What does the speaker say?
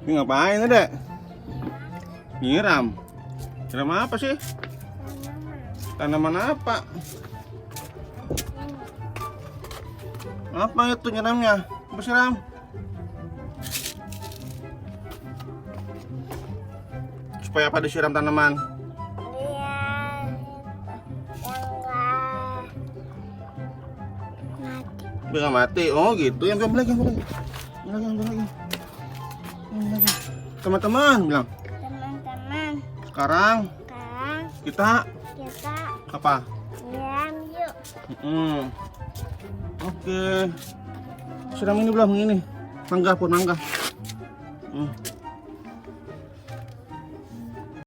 Ini ngapain nih, Dek? Nyiram. Nyiram apa sih? Tanaman apa? Apa itu nyiramnya? Apa siram? Supaya apa disiram tanaman? Biar nggak mati. Oh gitu. Yang lagi. Teman-teman bilang. Teman-teman, Sekarang kita apa? nyiram yuk. Oke. Siram ini belum ini. Mangga pun mangga.